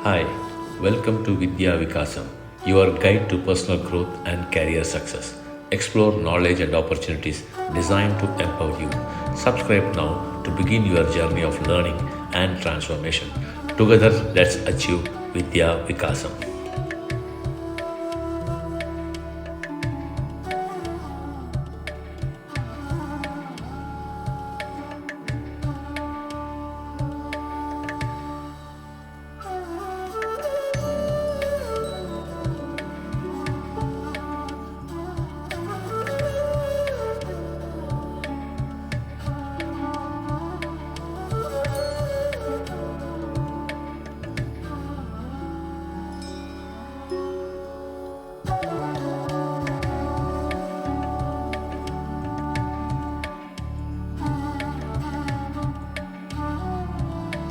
Hi, welcome to Vidya Vikasam, your guide to personal growth and career success. Explore knowledge and opportunities designed to empower you. Subscribe now to begin your journey of learning and transformation. Together, let's achieve Vidya Vikasam.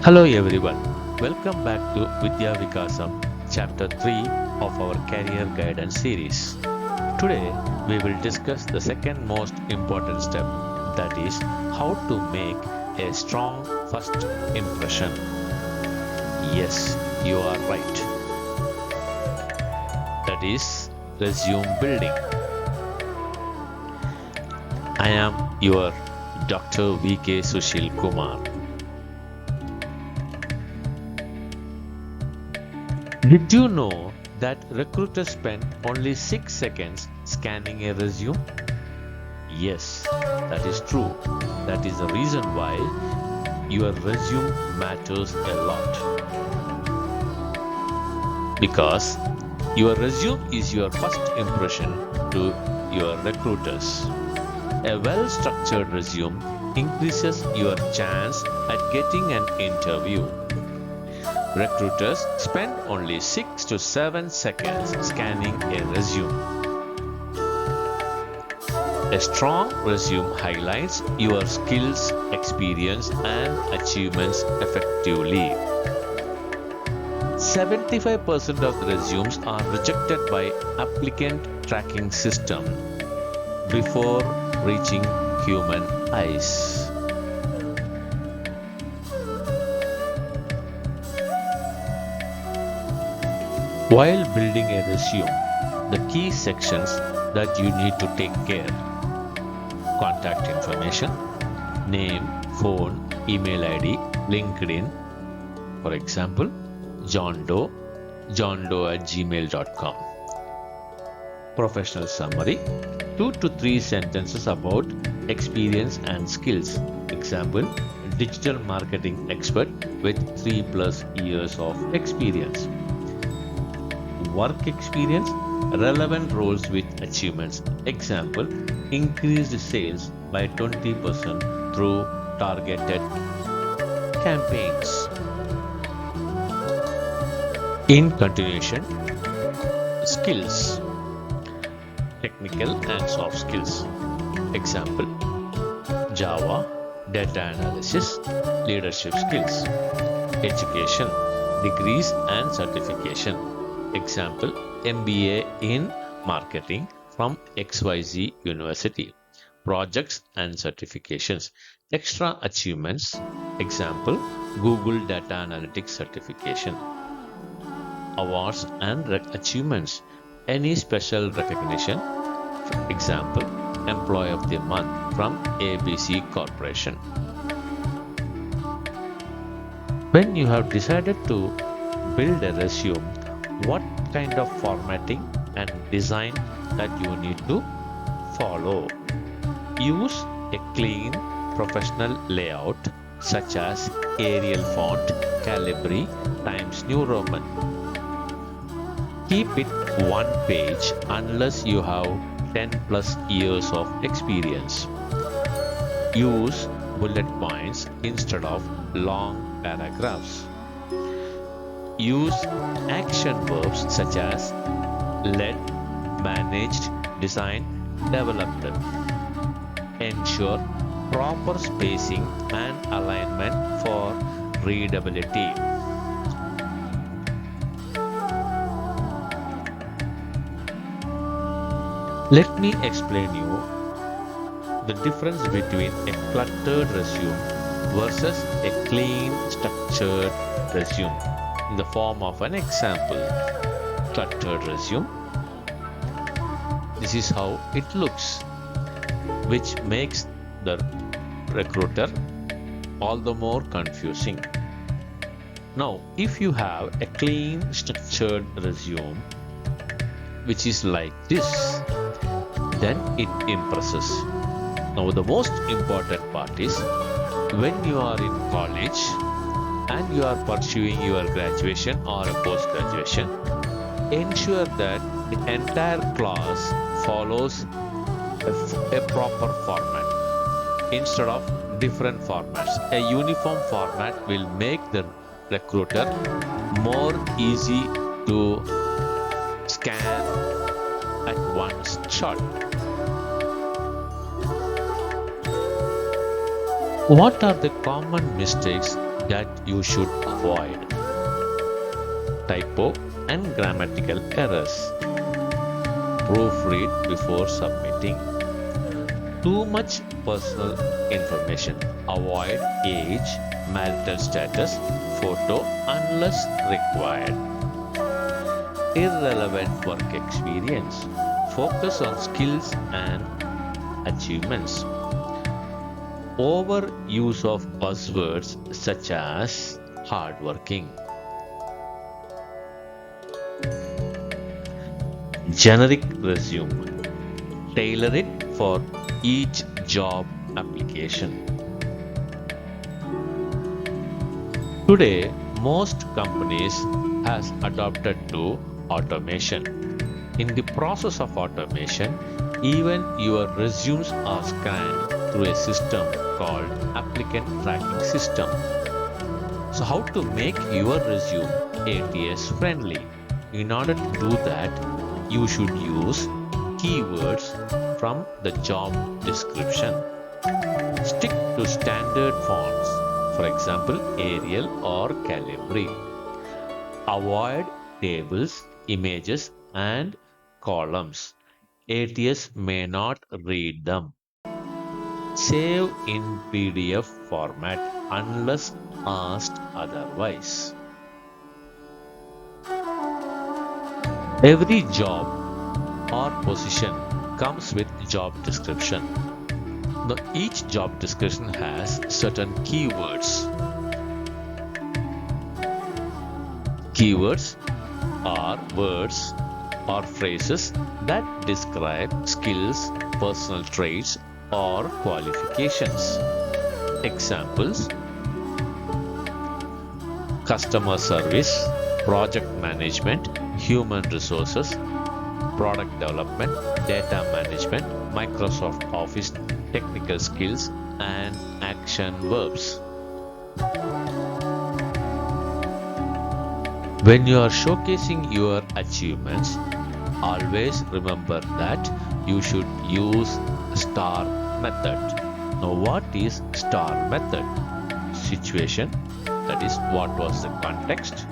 Hello everyone, welcome back to Vidya Vikasam, Chapter 3 of our Career Guidance series. Today we will discuss the second most important step, that is, how to make a strong first impression. Yes, you are right. That is resume building. I am your Dr. VK Sushil Kumar. Did you know that recruiters spend only 6 seconds scanning a resume? Yes, that is true. That is the reason why your resume matters a lot. Because your resume is your first impression to your recruiters. A well-structured resume increases your chance at getting an interview. Recruiters spend only 6 to 7 seconds scanning a resume. A strong resume highlights your skills, experience, and achievements effectively. 75% of the resumes are rejected by applicant tracking system before reaching human eyes. While building a resume, the key sections that you need to take care: contact information, name, phone, email ID, LinkedIn, for example, johndoe@gmail.com. Professional summary, 2 to 3 sentences about experience and skills. Example, digital marketing expert with 3+ years of experience. Work experience, relevant roles with achievements. Example, increased sales by 20% through targeted campaigns. In continuation, skills, technical and soft skills. Example, Java, data analysis, leadership skills. Education, degrees and certification. Example, MBA in marketing from XYZ University. Projects and certifications. Extra achievements. Example, Google Data Analytics certification. Awards and achievements. Any special recognition. Example, Employee of the Month from ABC Corporation. When you have decided to build a resume, what kind of formatting and design that you need to follow? Use a clean, professional layout such as Arial font, Calibri, Times New Roman. Keep it one page unless you have 10+ years of experience. Use bullet points instead of long paragraphs. Use action verbs such as led, managed, designed, developed. Ensure proper spacing and alignment for readability. Let me explain you the difference between a cluttered resume versus a clean, structured resume. in the form of an example. Cluttered resume. This is how it looks, which makes the recruiter all the more confusing. Now, if you have a clean, structured resume, which is like this, then it impresses. Now, the most important part is when you are in college and you are pursuing your graduation or a post-graduation, ensure that the entire class follows a proper format instead of different formats. A uniform format will make the recruiter more easy to scan at one shot. What are the common mistakes that you should avoid? Typo and grammatical errors. Proofread before submitting. Too much personal information. Avoid age, marital status, photo unless required. Irrelevant work experience. Focus on skills and achievements. Overuse of buzzwords such as hardworking. Generic resume. Tailor it for each job application. Today, most companies has adopted to automation. In the process of automation, even your resumes are scanned through a system called applicant tracking system. So how to make your resume ATS friendly? In order to do that, you should use keywords from the job description. Stick to standard fonts, for example, Arial or Calibri. Avoid tables, images, and columns. ATS may not read them. Save in PDF format unless asked otherwise. Every job or position comes with job description. Now, each job description has certain keywords. Keywords are words or phrases that describe skills, personal traits, or qualifications. Examples: customer service, project management, human resources, product development, data management, Microsoft Office, technical skills, and action verbs. When you are showcasing your achievements, always remember that you should use STAR method. Now, what is STAR method? Situation, that is, what was the context?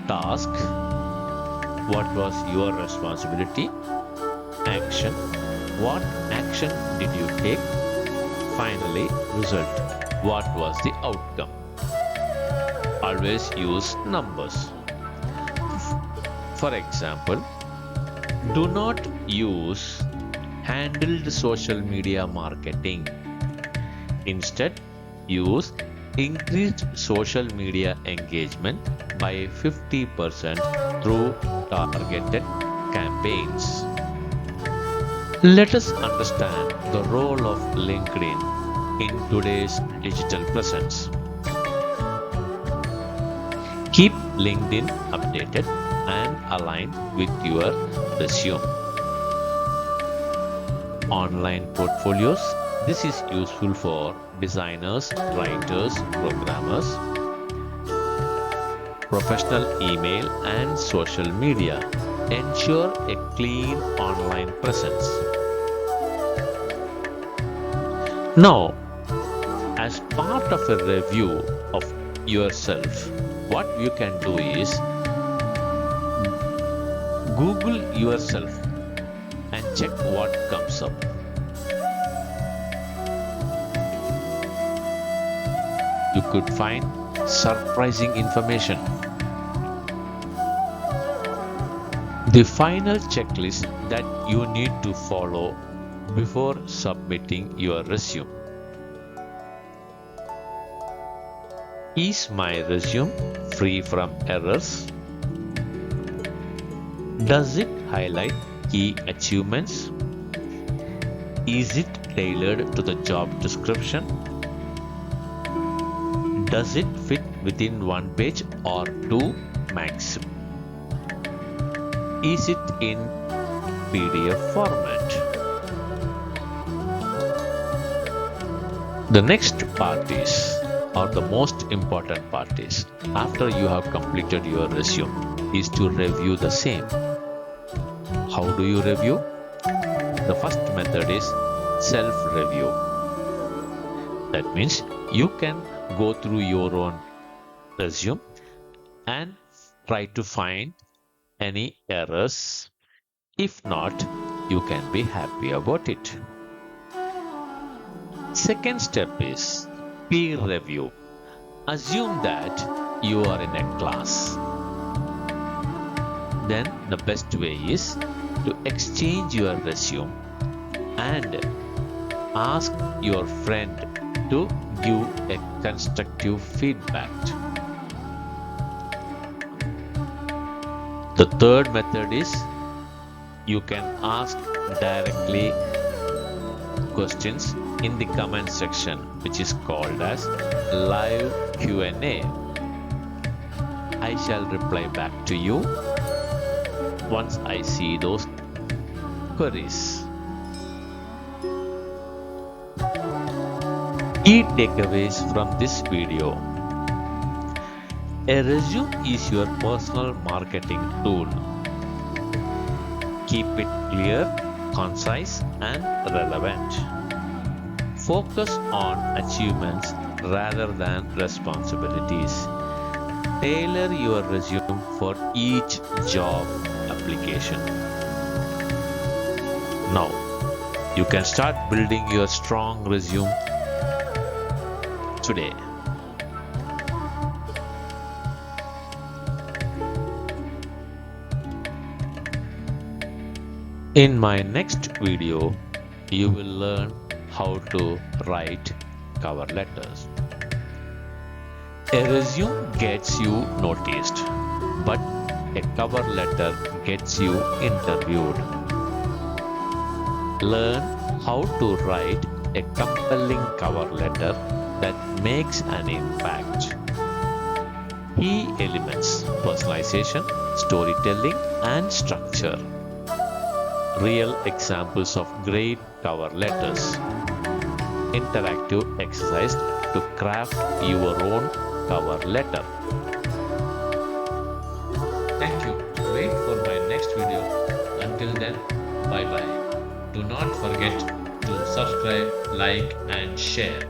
Task, what was your responsibility? Action, what action did you take? Finally, result, what was the outcome? Always use numbers. For example, do not use handled social media marketing. Instead, use increased social media engagement by 50% through targeted campaigns. Let us understand the role of LinkedIn in today's digital presence. Keep LinkedIn updated and aligned with your resume. Online portfolios. This is useful for designers, writers, programmers. Professional email and social media. Ensure a clean online presence. Now, as part of a review of yourself, what you can do is Google yourself and check what comes up. You could find surprising information. The final checklist that you need to follow before submitting your resume. Is my resume free from errors? Does it highlight key achievements? Is it tailored to the job description? Does it fit within one page or two max? Is it in PDF format? The next part is, or the most important part is, after you have completed your resume, is to review the same. How do you review? The first method is self-review. That means you can go through your own resume and try to find any errors. If not, you can be happy about it. Second step is peer review. Assume that you are in a class. Then the best way is to exchange your resume and ask your friend to give a constructive feedback. The third method is you can ask directly questions in the comment section, which is called as live Q&A. I shall reply back to you once I see those queries. Key takeaways from this video. A resume is your personal marketing tool. Keep it clear, concise, and relevant. Focus on achievements rather than responsibilities. Tailor your resume for each job application. Now, you can start building your strong resume today. In my next video, you will learn how to write cover letters. A resume gets you noticed, but a cover letter gets you interviewed. Learn how to write a compelling cover letter that makes an impact. Key elements: personalization, storytelling, and structure. Real examples of great cover letters. Interactive exercise to craft your own cover letter. Thank you. Wait for my next video. Until then, bye bye. Do not forget to subscribe, like, and share.